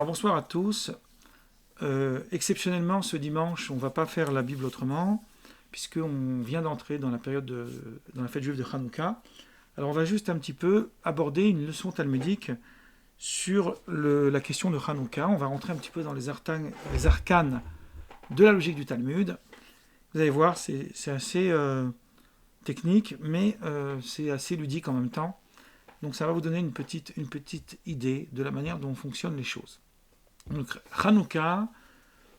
Bonsoir à tous. Exceptionnellement, ce dimanche, on ne va pas faire la Bible autrement, puisqu'on vient d'entrer dans la période dans la fête juive de Hanouka. Alors on va juste un petit peu aborder une leçon talmudique sur la question de Hanouka. On va rentrer un petit peu dans les arcanes de la logique du Talmud. Vous allez voir, c'est assez technique, mais c'est assez ludique en même temps. Donc ça va vous donner une petite idée de la manière dont fonctionnent les choses. Donc Hanouka,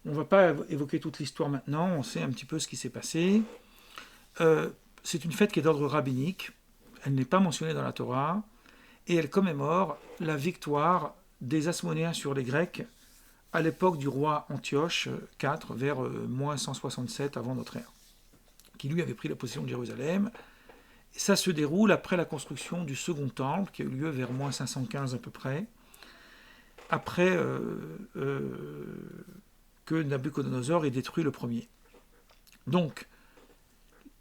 on ne va pas évoquer toute l'histoire maintenant, on sait un petit peu ce qui s'est passé. C'est une fête qui est d'ordre rabbinique, elle n'est pas mentionnée dans la Torah, et elle commémore la victoire des Asmonéens sur les Grecs à l'époque du roi Antioche IV, vers moins 167 avant notre ère, qui lui avait pris la possession de Jérusalem. Et ça se déroule après la construction du second temple, qui a eu lieu vers moins 515 à peu près, après que Nabuchodonosor ait détruit le premier. Donc,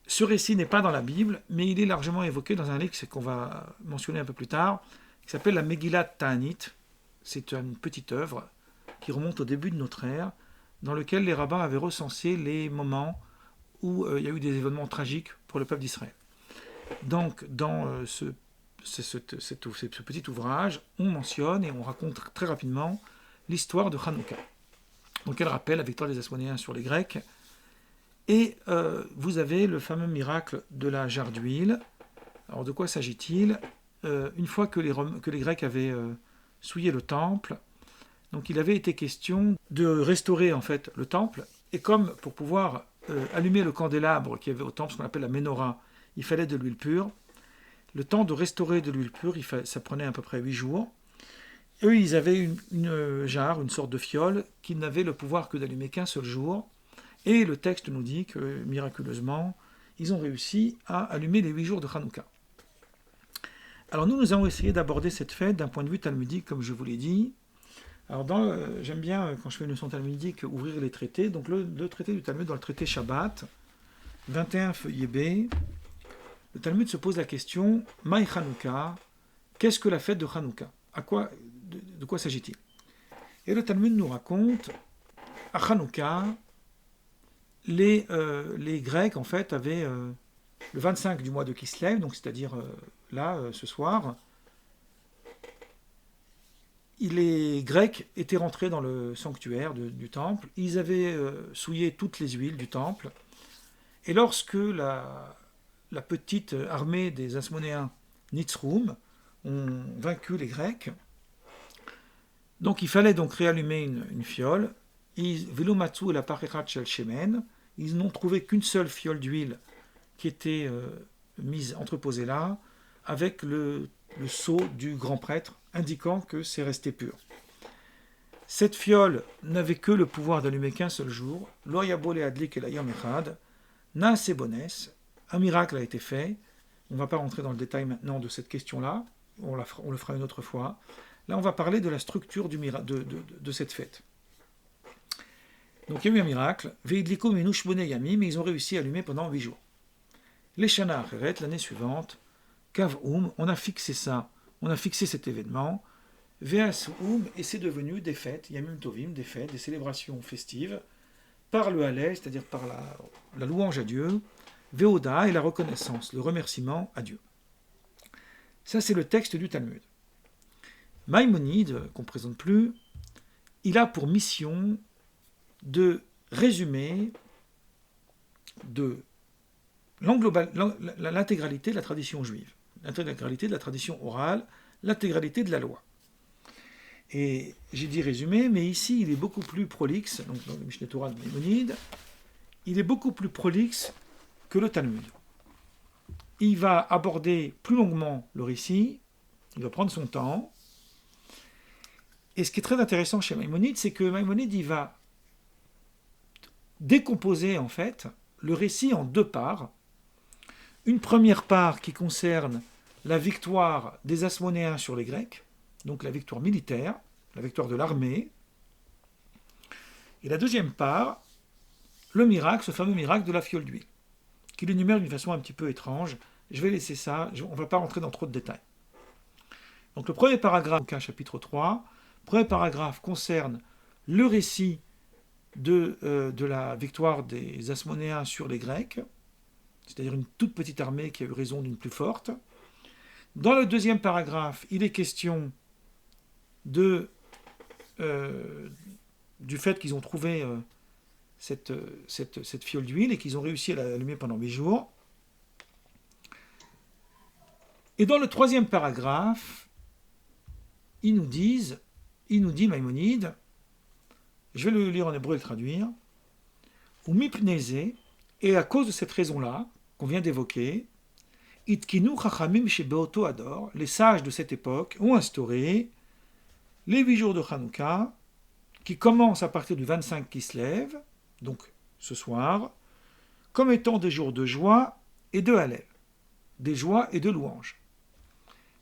ce récit n'est pas dans la Bible, mais il est largement évoqué dans un livre qu'on va mentionner un peu plus tard, qui s'appelle la Megillat Ta'anit. C'est une petite œuvre qui remonte au début de notre ère, dans lequel les rabbins avaient recensé les moments où il y a eu des événements tragiques pour le peuple d'Israël. Donc, dans ce petit ouvrage, on mentionne et on raconte très rapidement l'histoire de Hanouka. Donc elle rappelle la victoire des Asmonéens sur les Grecs. Et vous avez le fameux miracle de la jarre d'huile. Alors de quoi s'agit-il? Une fois que les Grecs avaient souillé le temple, donc il avait été question de restaurer en fait le temple. Et comme pour pouvoir allumer le candélabre qu'il y avait au temple, ce qu'on appelle la menorah, il fallait de l'huile pure. Le temps de restaurer de l'huile pure, ça prenait à peu près 8 jours. Eux, ils avaient une jarre, une sorte de fiole, qui n'avait le pouvoir que d'allumer qu'un seul jour. Et le texte nous dit que, miraculeusement, ils ont réussi à allumer les 8 jours de Hanouka. Alors nous allons essayer d'aborder cette fête d'un point de vue talmudique, comme je vous l'ai dit. Alors j'aime bien, quand je fais une leçon talmudique, ouvrir les traités. Donc le traité du Talmud, dans le traité Shabbat, 21 feuillet B, le Talmud se pose la question, Maï Hanouka, qu'est-ce que la fête de Hanouka? De quoi s'agit-il? Et le Talmud nous raconte, à Hanouka, les Grecs, en fait, avaient le 25 du mois de Kislev, donc c'est-à-dire ce soir, les Grecs étaient rentrés dans le sanctuaire du temple, ils avaient souillé toutes les huiles du temple, et lorsque la petite armée des Asmonéens, Nitzroum, ont vaincu les Grecs, donc il fallait donc réallumer une fiole. Ils n'ont trouvé qu'une seule fiole d'huile qui était entreposée là, avec le sceau du grand prêtre, indiquant que c'est resté pur. Cette fiole n'avait que le pouvoir d'allumer qu'un seul jour. Lo yabole adlik el hayom echad, na sebones. Un miracle a été fait. On ne va pas rentrer dans le détail maintenant de cette question-là. On le fera une autre fois. Là, on va parler de la structure de cette fête. Donc, il y a eu un miracle. Veidliko minush bone yami, mais ils ont réussi à allumer pendant 8 jours. Les Shana Acheret, l'année suivante, Kav on a fixé ça, on a fixé cet événement. Veas et c'est devenu des fêtes, Yamim Tovim, des fêtes, des célébrations festives, par le Hallel, c'est-à-dire par la louange à Dieu, Veoda et la reconnaissance, le remerciement à Dieu. Ça, c'est le texte du Talmud. Maïmonide, qu'on ne présente plus, il a pour mission de résumer l'intégralité de la tradition juive, l'intégralité de la tradition orale, l'intégralité de la loi. Et j'ai dit résumé, mais ici il est beaucoup plus prolixe, donc dans le Mishneh Torah de Maïmonide, il est beaucoup plus prolixe que le Talmud. Il va aborder plus longuement le récit, il va prendre son temps. Et ce qui est très intéressant chez Maïmonide, c'est que Maïmonide, il va décomposer en fait le récit en 2 parts. Une première part qui concerne la victoire des Asmonéens sur les Grecs, donc la victoire militaire, la victoire de l'armée. Et la deuxième part, le miracle, ce fameux miracle de la fiole d'huile, qu'il énumère d'une façon un petit peu étrange. Je vais laisser ça, on ne va pas rentrer dans trop de détails. Donc le premier paragraphe, chapitre 3, Le premier paragraphe concerne le récit de la victoire des Asmonéens sur les Grecs, c'est-à-dire une toute petite armée qui a eu raison d'une plus forte. Dans le deuxième paragraphe, il est question du fait qu'ils ont trouvé cette fiole d'huile et qu'ils ont réussi à l'allumer pendant 8 jours. Et dans le troisième paragraphe, il nous dit Maïmonide, je vais le lire en hébreu et le traduire, ou mipneze, et à cause de cette raison-là, qu'on vient d'évoquer, itkinu chachamim shebeoto ador, les sages de cette époque ont instauré les 8 jours de Hanouka, qui commencent à partir du 25 Kislev, donc ce soir, comme étant des jours de joie et de Hallel, des joies et de louanges.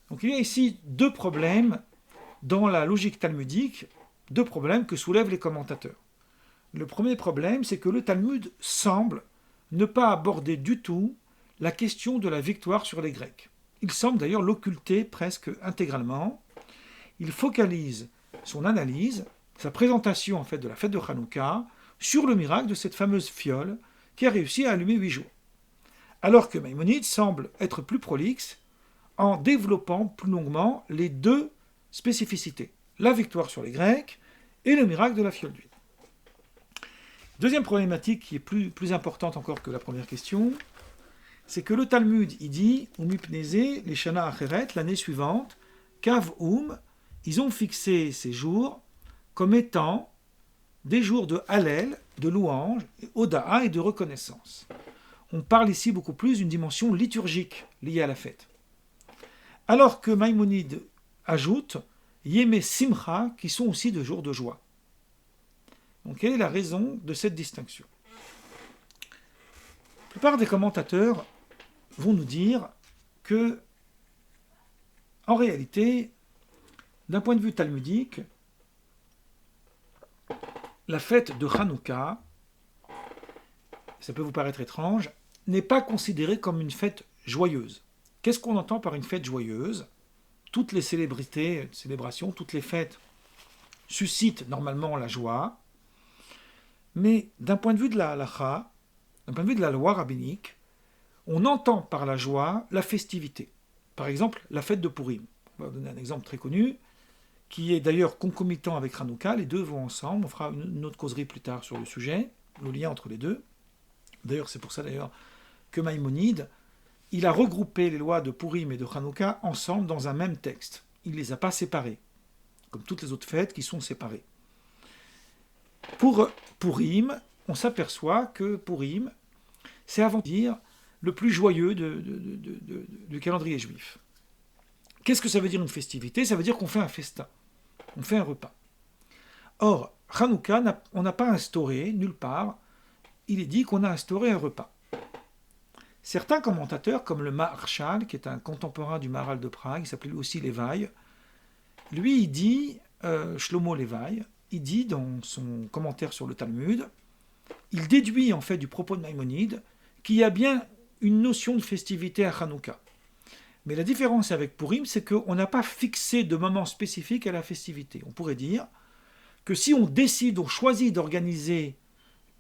Donc il y a ici deux problèmes dans la logique talmudique, deux problèmes que soulèvent les commentateurs. Le premier problème, c'est que le Talmud semble ne pas aborder du tout la question de la victoire sur les Grecs. Il semble d'ailleurs l'occulter presque intégralement. Il focalise son analyse, sa présentation en fait de la fête de Hanouka, sur le miracle de cette fameuse fiole qui a réussi à allumer 8 jours. Alors que Maïmonide semble être plus prolixe en développant plus longuement les deux spécificités, la victoire sur les Grecs et le miracle de la fiole d'huile. Deuxième problématique qui est plus importante encore que la première question, c'est que le Talmud, il dit, Umipneze, les Shana Acheret, l'année suivante, Kav ils ont fixé ces jours comme étant des jours de Hallel, de louange, Oda'a et de reconnaissance. On parle ici beaucoup plus d'une dimension liturgique liée à la fête. Alors que Maïmonide ajoute Yeme Simcha, qui sont aussi de jours de joie. Donc, quelle est la raison de cette distinction ? La plupart des commentateurs vont nous dire que, en réalité, d'un point de vue talmudique, la fête de Hanouka, ça peut vous paraître étrange, n'est pas considérée comme une fête joyeuse. Qu'est-ce qu'on entend par une fête joyeuse ? Toutes les célébrations, toutes les fêtes suscitent normalement la joie, mais d'un point de vue de la halacha, d'un point de vue de la loi rabbinique, on entend par la joie la festivité. Par exemple, la fête de Purim. On va donner un exemple très connu, qui est d'ailleurs concomitant avec Hanouka, les deux vont ensemble, on fera une autre causerie plus tard sur le sujet, le lien entre les deux. D'ailleurs, c'est pour ça que Maïmonide, il a regroupé les lois de Purim et de Hanouka ensemble dans un même texte. Il ne les a pas séparées, comme toutes les autres fêtes qui sont séparées. Pour Purim, on s'aperçoit que Purim, c'est avant dire le plus joyeux du calendrier juif. Qu'est-ce que ça veut dire une festivité ? Ça veut dire qu'on fait un festin, on fait un repas. Or, Hanouka, on n'a pas instauré, nulle part, il est dit qu'on a instauré un repas. Certains commentateurs, comme le Maharshal, qui est un contemporain du Maharal de Prague, il s'appelait aussi Lévaï, lui, il dit, Shlomo Lévaï, il dit dans son commentaire sur le Talmud, il déduit en fait du propos de Maïmonide qu'il y a bien une notion de festivité à Hanouka. Mais la différence avec Purim, c'est qu'on n'a pas fixé de moment spécifique à la festivité. On pourrait dire que si on décide, on choisit d'organiser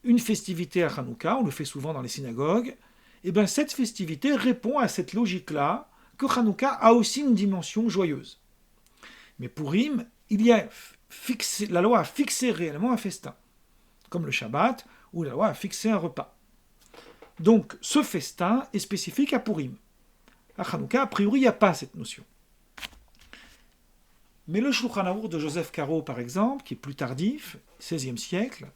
une festivité à Hanouka, on le fait souvent dans les synagogues, et bien cette festivité répond à cette logique-là que Hanouka a aussi une dimension joyeuse. Mais Purim, la loi a fixé réellement un festin, comme le Shabbat, où la loi a fixé un repas. Donc ce festin est spécifique à Purim. À Hanouka, a priori, il n'y a pas cette notion. Mais le Shulchan Arour de Joseph Caro, par exemple, qui est plus tardif, XVIe siècle,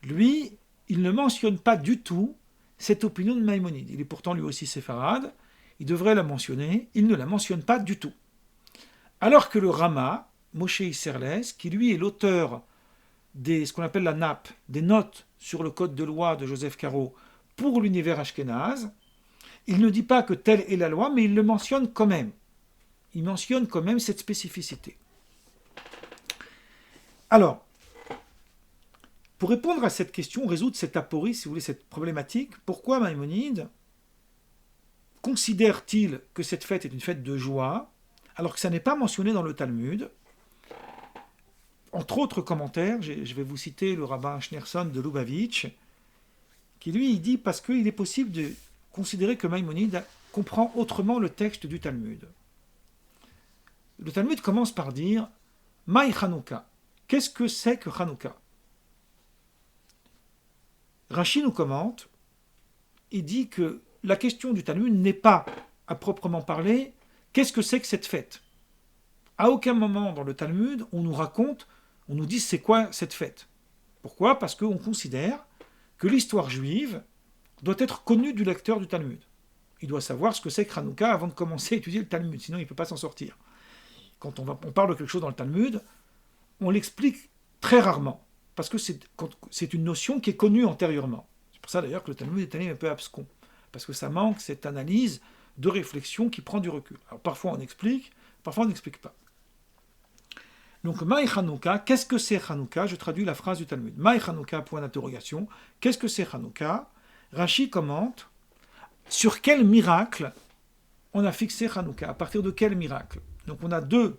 lui, il ne mentionne pas du tout cette opinion de Maïmonide. Il est pourtant lui aussi séfarade, il devrait la mentionner, il ne la mentionne pas du tout. Alors que le Rama, Moshe Isserles, qui lui est l'auteur ce qu'on appelle la nappe, des notes sur le code de loi de Joseph Caro pour l'univers ashkénaze, il ne dit pas que telle est la loi, mais il le mentionne quand même. Il mentionne quand même cette spécificité. Alors, pour répondre à cette question, résoudre cette aporie, si vous voulez, cette problématique, pourquoi Maïmonide considère-t-il que cette fête est une fête de joie, alors que ça n'est pas mentionné dans le Talmud ? entre autres commentaires, je vais vous citer le rabbin Schneerson de Lubavitch, qui lui, il dit parce qu'il est possible de considérer que Maïmonide comprend autrement le texte du Talmud. Le Talmud commence par dire Maï Chanouka. Qu'est-ce que c'est que Chanouka? Rashi nous commente et dit que la question du Talmud n'est pas, à proprement parler, qu'est-ce que c'est que cette fête? À aucun moment dans le Talmud, on nous raconte, on nous dit c'est quoi cette fête. Pourquoi? Parce qu'on considère que l'histoire juive doit être connue du lecteur du Talmud. Il doit savoir ce que c'est que Hanouka avant de commencer à étudier le Talmud, sinon il ne peut pas s'en sortir. Quand on parle de quelque chose dans le Talmud, on l'explique très rarement, parce que c'est une notion qui est connue antérieurement. C'est pour ça d'ailleurs que le Talmud est un peu abscon, parce que ça manque cette analyse de réflexion qui prend du recul. Alors parfois on explique, parfois on n'explique pas. Donc, Maï Chanouka, qu'est-ce que c'est Chanouka? Je traduis la phrase du Talmud. Maï Chanouka, point d'interrogation. Qu'est-ce que c'est Chanouka? Rashi commente sur quel miracle on a fixé Chanouka. À partir de quel miracle? Donc, on a deux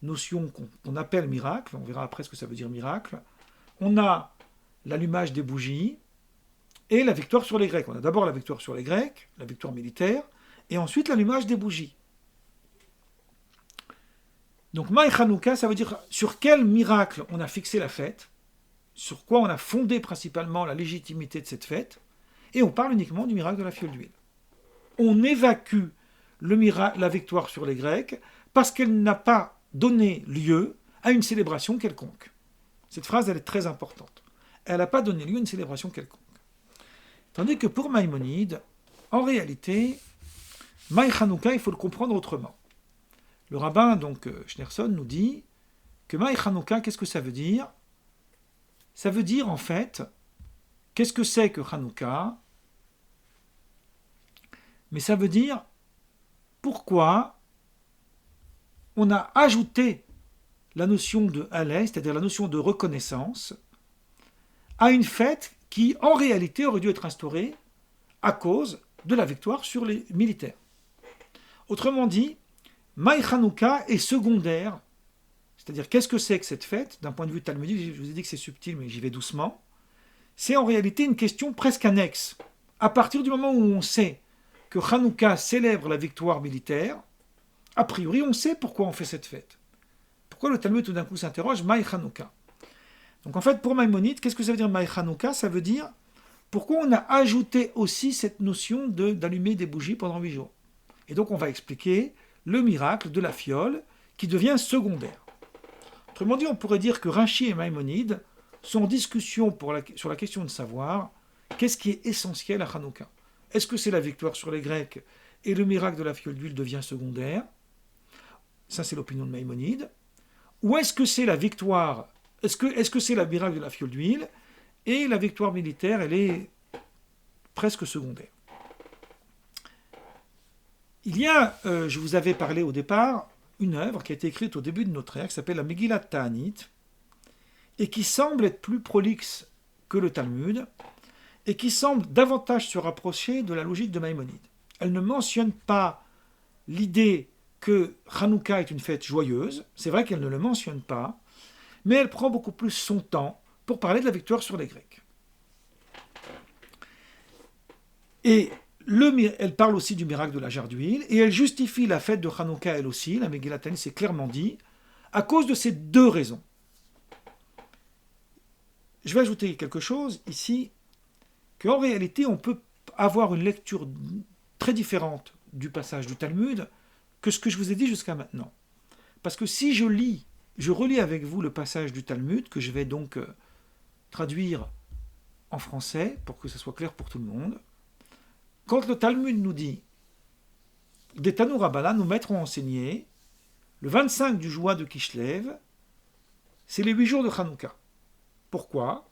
notions qu'on appelle miracle. On verra après ce que ça veut dire miracle. On a l'allumage des bougies et la victoire sur les Grecs. On a d'abord la victoire sur les Grecs, la victoire militaire, et ensuite l'allumage des bougies. Donc, Maï Chanouka, ça veut dire sur quel miracle on a fixé la fête, sur quoi on a fondé principalement la légitimité de cette fête, et on parle uniquement du miracle de la fiole d'huile. On évacue la victoire sur les Grecs parce qu'elle n'a pas donné lieu à une célébration quelconque. Cette phrase, elle est très importante. Elle n'a pas donné lieu à une célébration quelconque. Tandis que pour Maïmonide, en réalité, Maï Chanouka, il faut le comprendre autrement. Le rabbin, donc Schneerson, nous dit que Maï Chanouka, qu'est-ce que ça veut dire? Ça veut dire en fait, qu'est-ce que c'est que Chanouka? Mais ça veut dire pourquoi on a ajouté la notion de haleh, c'est-à-dire la notion de reconnaissance, à une fête qui en réalité aurait dû être instaurée à cause de la victoire sur les militaires. Autrement dit, Maï Chanouka est secondaire, c'est-à-dire qu'est-ce que c'est que cette fête? D'un point de vue talmudique, je vous ai dit que c'est subtil, mais j'y vais doucement. C'est en réalité une question presque annexe. À partir du moment où on sait que Chanouka célèbre la victoire militaire, a priori on sait pourquoi on fait cette fête. Pourquoi le Talmud tout d'un coup s'interroge Maï Chanouka? Donc en fait pour Maïmonide, qu'est-ce que ça veut dire Maï Chanouka? Ça veut dire pourquoi on a ajouté aussi cette notion d'allumer des bougies pendant 8 jours. Et donc on va expliquer le miracle de la fiole qui devient secondaire. Autrement dit, on pourrait dire que Rashi et Maïmonide sont en discussion sur la question de savoir qu'est-ce qui est essentiel à Hanouka. Est-ce que c'est la victoire sur les Grecs et le miracle de la fiole d'huile devient secondaire? Ça, c'est l'opinion de Maïmonide. Ou est-ce que c'est la victoire, est-ce que c'est le miracle de la fiole d'huile et la victoire militaire, elle est presque secondaire? Il y a, je vous avais parlé au départ, une œuvre qui a été écrite au début de notre ère, qui s'appelle la Megillat Ta'anit, et qui semble être plus prolixe que le Talmud, et qui semble davantage se rapprocher de la logique de Maïmonide. Elle ne mentionne pas l'idée que Hanouka est une fête joyeuse, c'est vrai qu'elle ne le mentionne pas, mais elle prend beaucoup plus son temps pour parler de la victoire sur les Grecs. Et elle parle aussi du miracle de la jarre d'huile, et elle justifie la fête de Hanouka elle aussi, la Megillat Ta'anit c'est clairement dit, à cause de ces deux raisons. Je vais ajouter quelque chose ici, qu'en réalité on peut avoir une lecture très différente du passage du Talmud que ce que je vous ai dit jusqu'à maintenant. Parce que si je relis avec vous le passage du Talmud, que je vais donc traduire en français, pour que ce soit clair pour tout le monde, quand le Talmud nous dit « Des Tanour Rabbanan, nous maîtres ont enseigné, le 25 du Joua de Kishlev, c'est les 8 jours de Hanouka. » Pourquoi?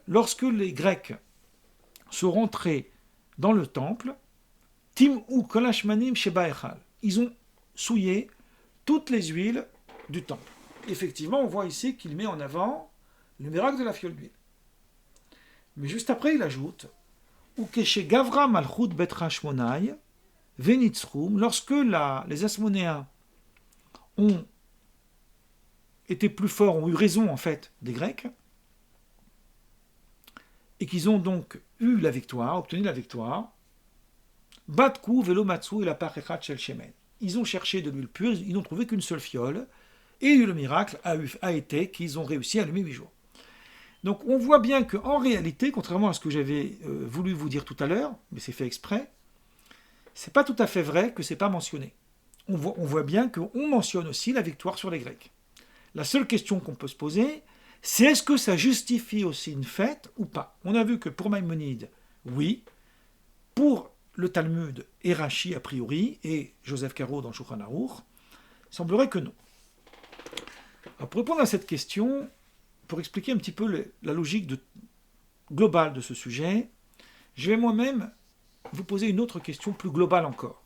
Lorsque les Grecs sont rentrés dans le temple, ils ont souillé toutes les huiles du temple. Effectivement, on voit ici qu'il met en avant le miracle de la fiole d'huile. Mais juste après, il ajoute Ukeshe Gavra Malchut Bet Hashmonai, Venitzrum, lorsque les Asmonéens ont été plus forts, ont eu raison en fait des Grecs, et qu'ils ont donc eu la victoire, obtenu la victoire, Batku velomatsu et la parechat shel shemen. Ils ont cherché de l'huile pure, ils n'ont trouvé qu'une seule fiole, et le miracle a été qu'ils ont réussi à allumer 8 jours. Donc on voit bien qu'en réalité, contrairement à ce que j'avais voulu vous dire tout à l'heure, mais c'est fait exprès, c'est pas tout à fait vrai que c'est pas mentionné. On voit bien qu'on mentionne aussi la victoire sur les Grecs. La seule question qu'on peut se poser, c'est est-ce que ça justifie aussi une fête ou pas? On a vu que pour Maïmonide, oui. Pour le Talmud et Rashi a priori, et Joseph Caro dans le Shulchan Aruch, il semblerait que non. Alors pour répondre à cette question, pour expliquer un petit peu la logique globale de ce sujet, je vais moi-même vous poser une autre question plus globale encore.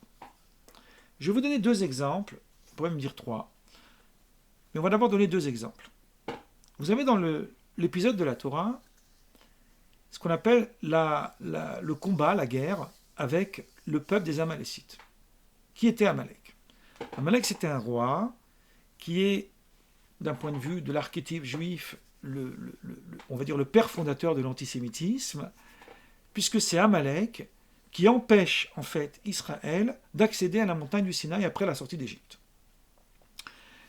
Je vais vous donner 2 exemples, on pourrait me dire 3, mais on va d'abord donner 2 exemples. Vous avez dans l'épisode de la Torah ce qu'on appelle le combat, la guerre, avec le peuple des Amalécites. Qui était Amalek? Amalek, c'était un roi qui est, d'un point de vue de l'archétype juif, on va dire le père fondateur de l'antisémitisme, puisque c'est Amalek qui empêche en fait Israël d'accéder à la montagne du Sinaï après la sortie d'Égypte.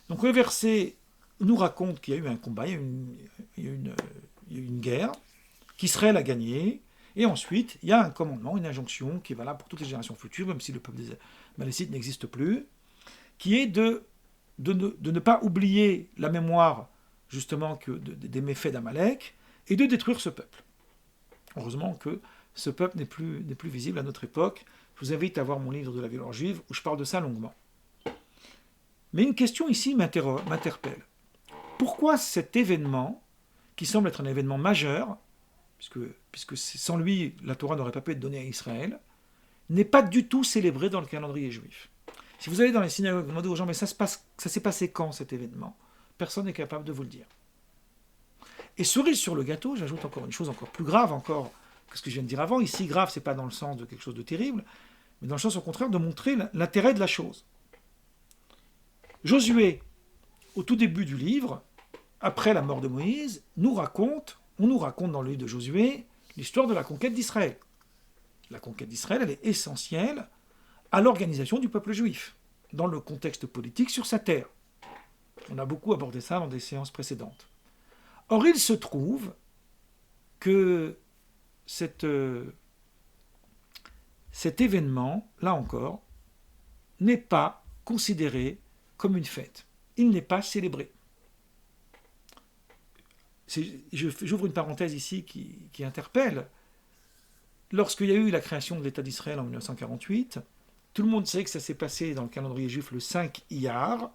Donc le verset nous raconte qu'il y a eu un combat, il y a eu une guerre, qu'Israël a gagné, et ensuite il y a un commandement, une injonction qui est valable pour toutes les générations futures, même si le peuple des Amalécites n'existe plus, qui est de ne pas oublier la mémoire justement des méfaits d'Amalek et de détruire ce peuple. Heureusement que ce peuple n'est plus visible à notre époque. Je vous invite à voir mon livre de la violence juive où je parle de ça longuement. Mais une question ici m'interpelle. Pourquoi cet événement, qui semble être un événement majeur, puisque sans lui, la Torah n'aurait pas pu être donnée à Israël, n'est pas du tout célébré dans le calendrier juif? Si vous allez dans les synagogues, vous demandez aux gens, mais ça s'est passé quand cet événement? Personne n'est capable de vous le dire. Et cerise sur le gâteau, j'ajoute encore une chose encore plus grave encore que ce que je viens de dire avant. Ici, grave, c'est pas dans le sens de quelque chose de terrible, mais dans le sens au contraire de montrer l'intérêt de la chose. Josué, au tout début du livre, après la mort de Moïse, on nous raconte dans le livre de Josué l'histoire de la conquête d'Israël. La conquête d'Israël, elle est essentielle à l'organisation du peuple juif, dans le contexte politique sur sa terre. On a beaucoup abordé ça dans des séances précédentes. Or, il se trouve que cet événement, là encore, n'est pas considéré comme une fête. Il n'est pas célébré. J'ouvre une parenthèse ici qui interpelle. Lorsqu'il y a eu la création de l'État d'Israël en 1948, tout le monde sait que ça s'est passé dans le calendrier juif le 5 Iyar,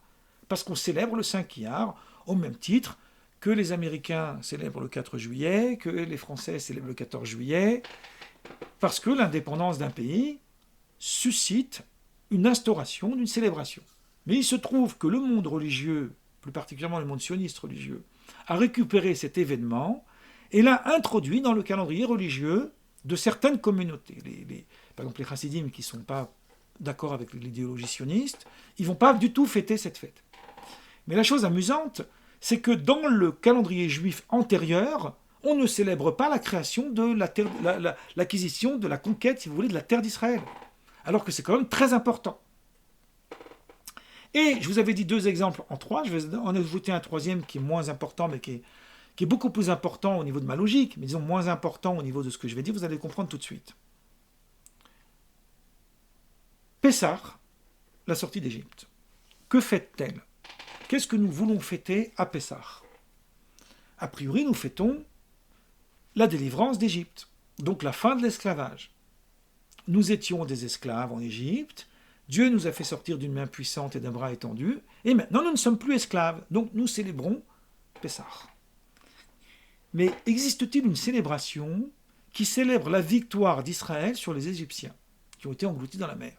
parce qu'on célèbre le 5 Iyar au même titre que les Américains célèbrent le 4 juillet, que les Français célèbrent le 14 juillet, parce que l'indépendance d'un pays suscite une instauration d'une célébration. Mais il se trouve que le monde religieux, plus particulièrement le monde sioniste religieux, a récupéré cet événement et l'a introduit dans le calendrier religieux de certaines communautés. Par exemple, les chassidim qui ne sont pas d'accord avec l'idéologie sioniste, ils ne vont pas du tout fêter cette fête. Mais la chose amusante, c'est que dans le calendrier juif antérieur, on ne célèbre pas la création de l'acquisition, de la conquête, si vous voulez, de la terre d'Israël. Alors que c'est quand même très important. Et je vous avais dit 2 exemples en 3, je vais en ajouter un 3e qui est moins important, mais qui est beaucoup plus important au niveau de ma logique, mais disons moins important au niveau de ce que je vais dire, vous allez comprendre tout de suite. Pessah, la sortie d'Égypte. Que fête-t-elle? Qu'est-ce que nous voulons fêter à Pessah? A priori, nous fêtons la délivrance d'Égypte, donc la fin de l'esclavage. Nous étions des esclaves en Égypte, Dieu nous a fait sortir d'une main puissante et d'un bras étendu, et maintenant nous ne sommes plus esclaves, donc nous célébrons Pessah. Mais existe-t-il une célébration qui célèbre la victoire d'Israël sur les Égyptiens, qui ont été engloutis dans la mer?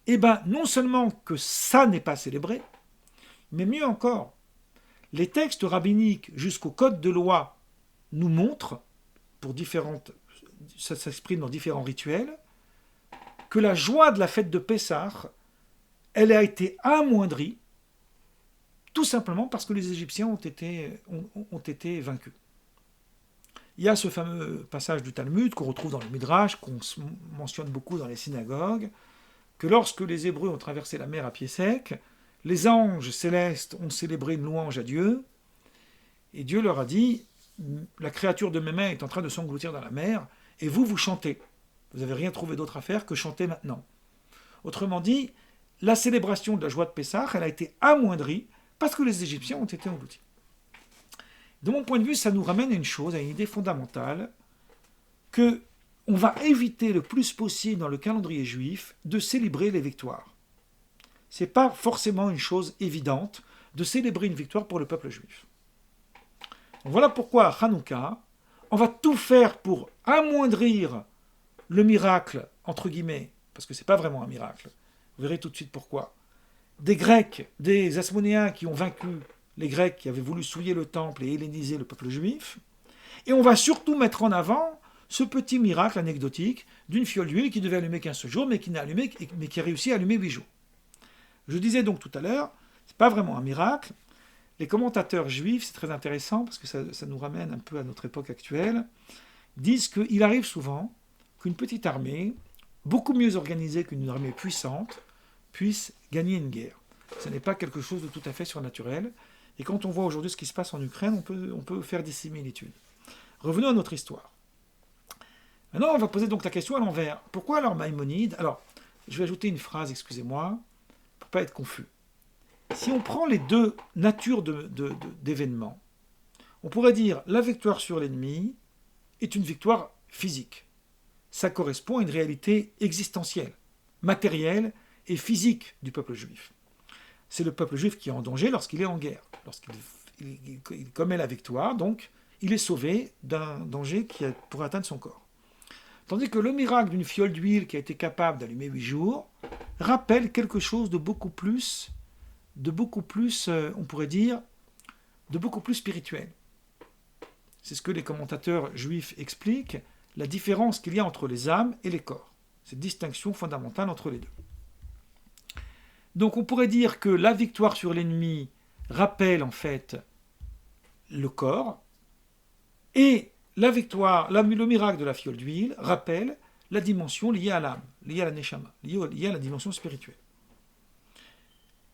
Eh bien, non seulement que ça n'est pas célébré, mais mieux encore, les textes rabbiniques jusqu'au code de loi nous montrent, ça s'exprime dans différents rituels, que la joie de la fête de Pessah, elle a été amoindrie, tout simplement parce que les Égyptiens ont été vaincus. Il y a ce fameux passage du Talmud qu'on retrouve dans le Midrash, qu'on mentionne beaucoup dans les synagogues, que lorsque les Hébreux ont traversé la mer à pied sec, les anges célestes ont célébré une louange à Dieu, et Dieu leur a dit, la créature de mes mains est en train de s'engloutir dans la mer, et vous chantez. Vous n'avez rien trouvé d'autre à faire que chanter maintenant. Autrement dit, la célébration de la joie de Pessah, elle a été amoindrie parce que les Égyptiens ont été engloutis. De mon point de vue, ça nous ramène à une chose, à une idée fondamentale, que on va éviter le plus possible dans le calendrier juif de célébrer les victoires. Ce n'est pas forcément une chose évidente de célébrer une victoire pour le peuple juif. Donc voilà pourquoi à Hanouka, on va tout faire pour amoindrir le miracle, entre guillemets, parce que ce n'est pas vraiment un miracle, vous verrez tout de suite pourquoi, des Grecs, des Asmonéens qui ont vaincu les Grecs qui avaient voulu souiller le temple et helléniser le peuple juif, et on va surtout mettre en avant ce petit miracle anecdotique d'une fiole d'huile qui devait allumer qu'un seul jour, mais qui a réussi à allumer 8 jours. Je disais donc tout à l'heure, ce n'est pas vraiment un miracle. Les commentateurs juifs, c'est très intéressant, parce que ça nous ramène un peu à notre époque actuelle, disent qu'il arrive souvent qu'une petite armée, beaucoup mieux organisée qu'une armée puissante, puisse gagner une guerre. Ce n'est pas quelque chose de tout à fait surnaturel. Et quand on voit aujourd'hui ce qui se passe en Ukraine, on peut faire des similitudes. Revenons à notre histoire. Maintenant, on va poser donc la question à l'envers. Pourquoi alors Maïmonide? Alors, je vais ajouter une phrase, excusez-moi, pour ne pas être confus. Si on prend les deux natures d'événements, on pourrait dire la victoire sur l'ennemi est une victoire physique. Ça correspond à une réalité existentielle, matérielle et physique du peuple juif. C'est le peuple juif qui est en danger lorsqu'il est en guerre. Lorsqu'il commet la victoire, donc il est sauvé d'un danger qui pourrait atteindre son corps. Tandis que le miracle d'une fiole d'huile qui a été capable d'allumer 8 jours rappelle quelque chose de beaucoup plus, on pourrait dire, de beaucoup plus spirituel. C'est ce que les commentateurs juifs expliquent, la différence qu'il y a entre les âmes et les corps. Cette distinction fondamentale entre les deux. Donc on pourrait dire que la victoire sur l'ennemi rappelle en fait le corps, et la victoire, le miracle de la fiole d'huile rappelle la dimension liée à l'âme, liée à la neshama, liée à la dimension spirituelle.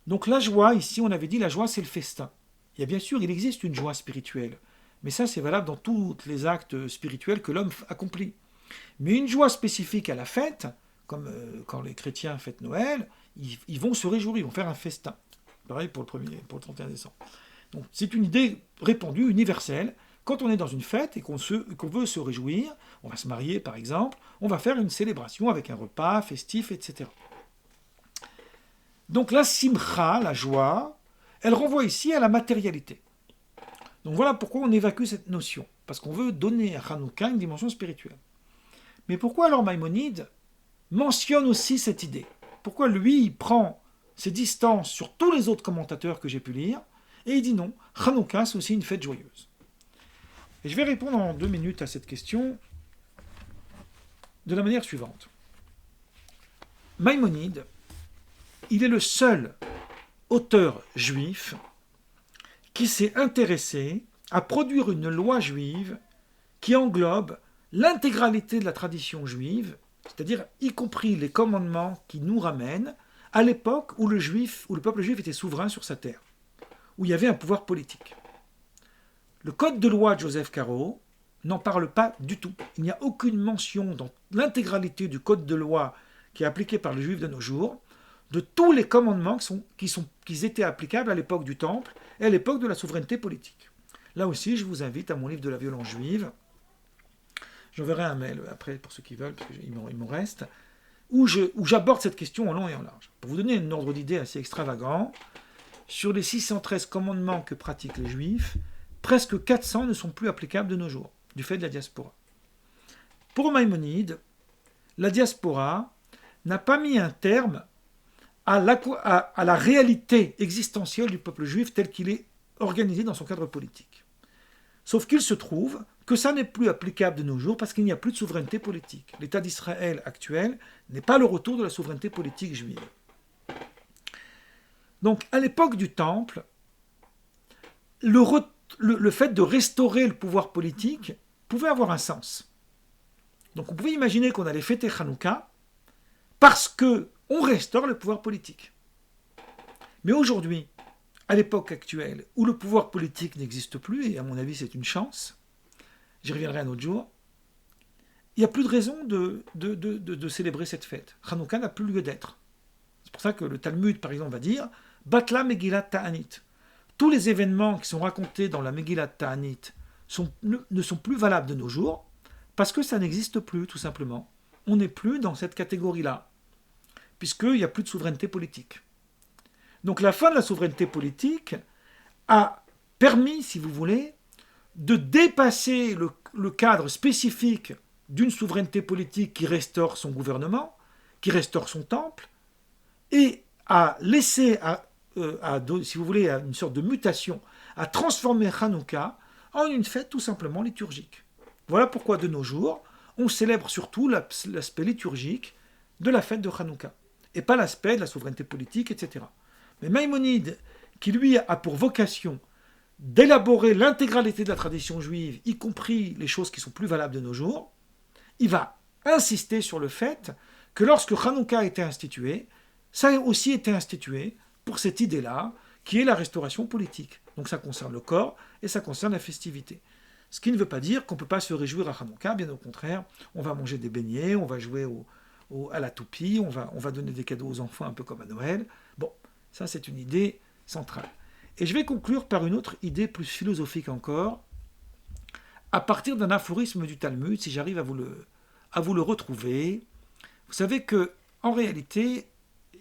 Donc la joie, ici on avait dit la joie c'est le festin. Il y a bien sûr, il existe une joie spirituelle, mais ça c'est valable dans tous les actes spirituels que l'homme accomplit. Mais une joie spécifique à la fête, comme quand les chrétiens fêtent Noël, ils vont se réjouir, ils vont faire un festin. Pareil pour le 31 décembre. Donc c'est une idée répandue, universelle. Quand on est dans une fête et qu'on veut se réjouir, on va se marier par exemple, on va faire une célébration avec un repas festif, etc. Donc la simcha, la joie, elle renvoie ici à la matérialité. Donc voilà pourquoi on évacue cette notion, parce qu'on veut donner à Hanouka une dimension spirituelle. Mais pourquoi alors Maïmonide mentionne aussi cette idée? Pourquoi lui, il prend ses distances sur tous les autres commentateurs que j'ai pu lire, et il dit non, Hanouka c'est aussi une fête joyeuse. Et je vais répondre en 2 minutes à cette question de la manière suivante. Maïmonide, il est le seul auteur juif qui s'est intéressé à produire une loi juive qui englobe l'intégralité de la tradition juive, c'est-à-dire y compris les commandements qui nous ramènent à l'époque où le peuple juif était souverain sur sa terre, où il y avait un pouvoir politique. Le code de loi de Joseph Caro n'en parle pas du tout. Il n'y a aucune mention dans l'intégralité du code de loi qui est appliqué par les Juifs de nos jours de tous les commandements qui étaient applicables à l'époque du Temple et à l'époque de la souveraineté politique. Là aussi, je vous invite à mon livre de la violence juive. J'enverrai un mail après pour ceux qui veulent, parce qu'il m'en reste, où j'aborde cette question en long et en large. Pour vous donner un ordre d'idée assez extravagant, sur les 613 commandements que pratiquent les Juifs, presque 400 ne sont plus applicables de nos jours, du fait de la diaspora. Pour Maïmonide, la diaspora n'a pas mis un terme à la réalité existentielle du peuple juif tel qu'il est organisé dans son cadre politique. Sauf qu'il se trouve que ça n'est plus applicable de nos jours parce qu'il n'y a plus de souveraineté politique. L'État d'Israël actuel n'est pas le retour de la souveraineté politique juive. Donc, à l'époque du Temple, le fait de restaurer le pouvoir politique pouvait avoir un sens. Donc, on pouvait imaginer qu'on allait fêter Hanouka parce qu'on restaure le pouvoir politique. Mais aujourd'hui, à l'époque actuelle, où le pouvoir politique n'existe plus, et à mon avis c'est une chance, j'y reviendrai un autre jour, il n'y a plus de raison de célébrer cette fête. Hanouka n'a plus lieu d'être. C'est pour ça que le Talmud, par exemple, va dire « Batla Megillat Ta'anit ». Tous les événements qui sont racontés dans la Megillat Ta'anit ne sont plus valables de nos jours, parce que ça n'existe plus, tout simplement. On n'est plus dans cette catégorie-là, puisqu'il n'y a plus de souveraineté politique. Donc la fin de la souveraineté politique a permis, si vous voulez, de dépasser le cadre spécifique d'une souveraineté politique qui restaure son gouvernement, qui restaure son temple, et à laisser, si vous voulez, à une sorte de mutation, à transformer Hanouka en une fête tout simplement liturgique. Voilà pourquoi de nos jours, on célèbre surtout l'aspect liturgique de la fête de Hanouka, et pas l'aspect de la souveraineté politique, etc. Mais Maïmonide, qui lui a pour vocation d'élaborer l'intégralité de la tradition juive, y compris les choses qui sont plus valables de nos jours, il va insister sur le fait que lorsque Hanouka a été institué, ça a aussi été institué pour cette idée-là, qui est la restauration politique. Donc ça concerne le corps et ça concerne la festivité. Ce qui ne veut pas dire qu'on ne peut pas se réjouir à Hanouka, bien au contraire, on va manger des beignets, on va jouer à la toupie, on va donner des cadeaux aux enfants un peu comme à Noël. Bon, ça c'est une idée centrale. Et je vais conclure par une autre idée plus philosophique encore, à partir d'un aphorisme du Talmud, si j'arrive à vous le retrouver. Vous savez que, en réalité,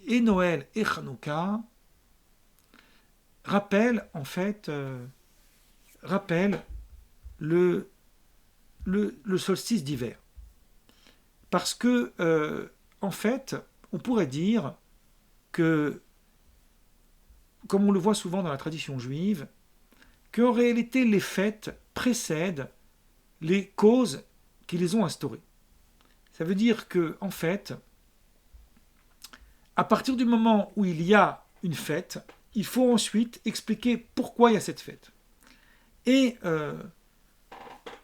et Noël et Hanouka rappellent le solstice d'hiver. Parce que, en fait, on pourrait dire que, comme on le voit souvent dans la tradition juive, qu'en réalité les fêtes précèdent les causes qui les ont instaurées. Ça veut dire que, en fait, à partir du moment où il y a une fête, il faut ensuite expliquer pourquoi il y a cette fête. Et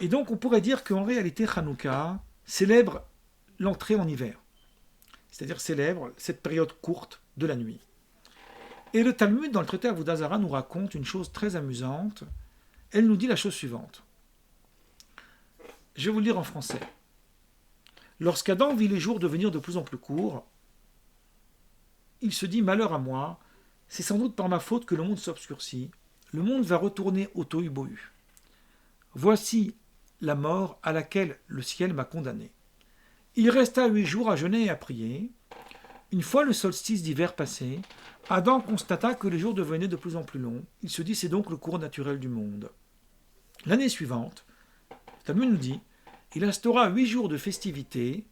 donc on pourrait dire qu'en réalité Hanouka célèbre l'entrée en hiver, c'est-à-dire célèbre cette période courte de la nuit. Et le Talmud, dans le traité Avodah Zarah, nous raconte une chose très amusante. Elle nous dit la chose suivante. Je vais vous le dire en français. Lorsqu'Adam vit les jours devenir de plus en plus courts, il se dit « Malheur à moi, c'est sans doute par ma faute que le monde s'obscurcit. Le monde va retourner au tohu-bohu. Voici la mort à laquelle le ciel m'a condamné. » Il resta 8 jours à jeûner et à prier. Une fois le solstice d'hiver passé, Adam constata que les jours devenaient de plus en plus longs. Il se dit, c'est donc le cours naturel du monde. L'année suivante, Talmud nous dit, il instaura 8 jours de festivités,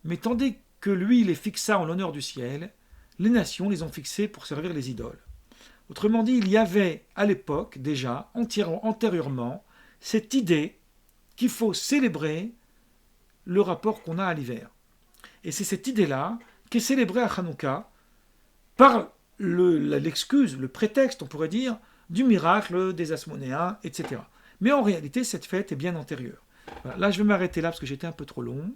mais tandis que lui les fixa en l'honneur du ciel, les nations les ont fixés pour servir les idoles. Autrement dit, il y avait à l'époque déjà, antérieurement, cette idée qu'il faut célébrer le rapport qu'on a à l'hiver. Et c'est cette idée-là qui est célébrée à Hanouka par l'excuse, le prétexte, on pourrait dire, du miracle des Asmonéens, etc. Mais en réalité, cette fête est bien antérieure. Voilà, là, je vais m'arrêter là parce que j'étais un peu trop long.